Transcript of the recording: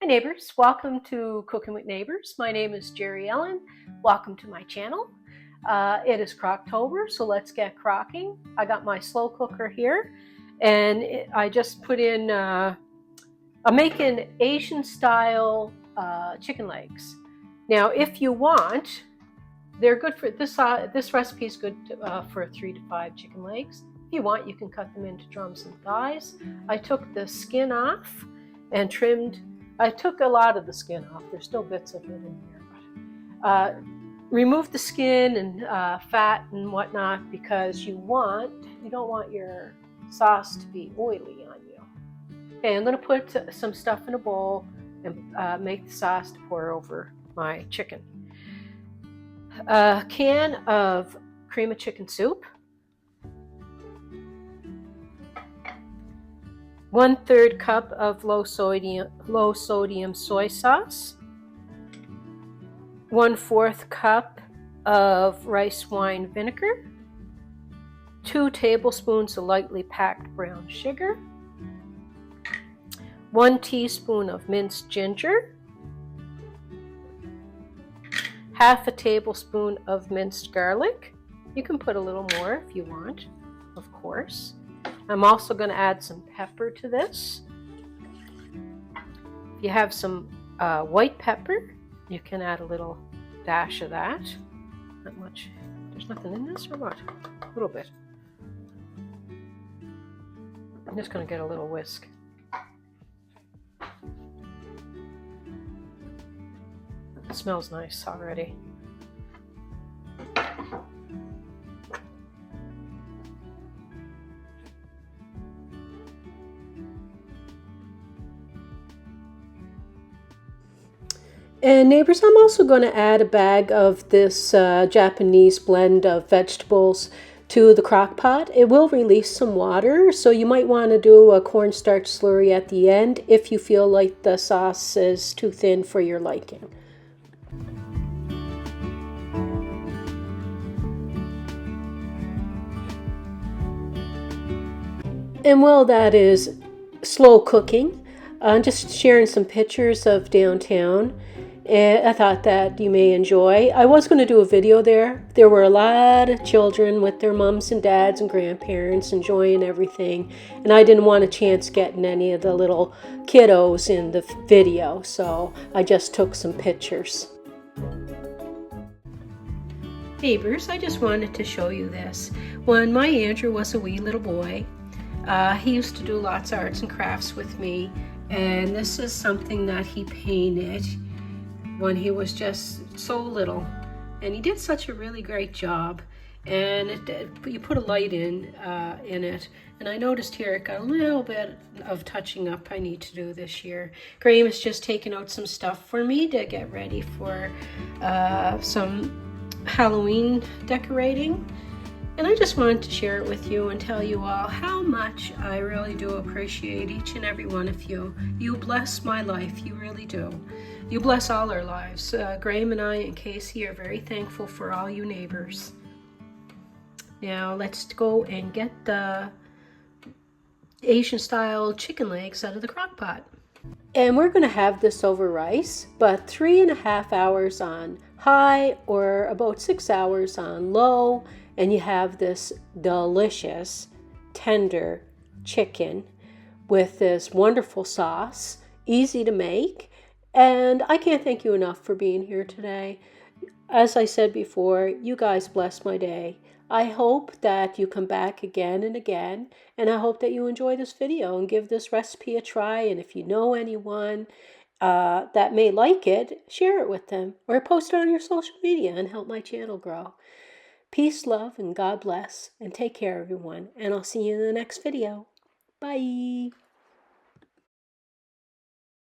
Hi neighbors, welcome to Cooking with Neighbors. My name is Jerry Ellen. Welcome to my channel. It is Crocktober, so let's get crocking. I got my slow cooker here, and I just put in, I'm making Asian style chicken legs. Now if you want, they're good for, this recipe is good for 3 to 5 chicken legs. If you want, you can cut them into drums and thighs. I took the skin off and trimmed. I took a lot of the skin off. There's still bits of it in there. But remove the skin and fat and whatnot because you don't want your sauce to be oily on you. Okay, I'm going to put some stuff in a bowl and make the sauce to pour over my chicken. A can of cream of chicken soup. 1/3 cup of low sodium soy sauce, 1/4 cup of rice wine vinegar, 2 tablespoons of lightly packed brown sugar, 1 teaspoon of minced ginger, 1/2 tablespoon of minced garlic. You can put a little more if you want, of course. I'm also going to add some pepper to this. If you have some white pepper, you can add a little dash of that. Not much. There's nothing in this or what? A little bit. I'm just going to get a little whisk. It smells nice already. And neighbors, I'm also going to add a bag of this Japanese blend of vegetables to the crock pot. It will release some water, so you might want to do a cornstarch slurry at the end if you feel like the sauce is too thin for your liking. And while that is slow cooking, I'm just sharing some pictures of downtown. I thought that you may enjoy. I was going to do a video there. There were a lot of children with their mums and dads and grandparents enjoying everything, and I didn't want a chance getting any of the little kiddos in the video, so I just took some pictures. Neighbors, I just wanted to show you this. When my Andrew was a wee little boy, he used to do lots of arts and crafts with me, and this is something that he painted when he was just so little, and he did such a really great job. And you put a light in it, and I noticed here it got a little bit of touching up I need to do this year. Graham has just taken out some stuff for me to get ready for some Halloween decorating. And I just wanted to share it with you and tell you all how much I really do appreciate each and every one of you. You bless my life, you really do. You bless all our lives. Graham and I and Casey are very thankful for all you neighbors. Now let's go and get the Asian style chicken legs out of the crock pot. And we're going to have this over rice, but 3.5 hours on high or about 6 hours on low. And you have this delicious, tender chicken with this wonderful sauce, easy to make. And I can't thank you enough for being here today. As I said before, you guys bless my day. I hope that you come back again and again, and I hope that you enjoy this video and give this recipe a try. And if you know anyone that may like it, share it with them or post it on your social media and help my channel grow. Peace, love, and God bless, and take care, everyone, and I'll see you in the next video. Bye!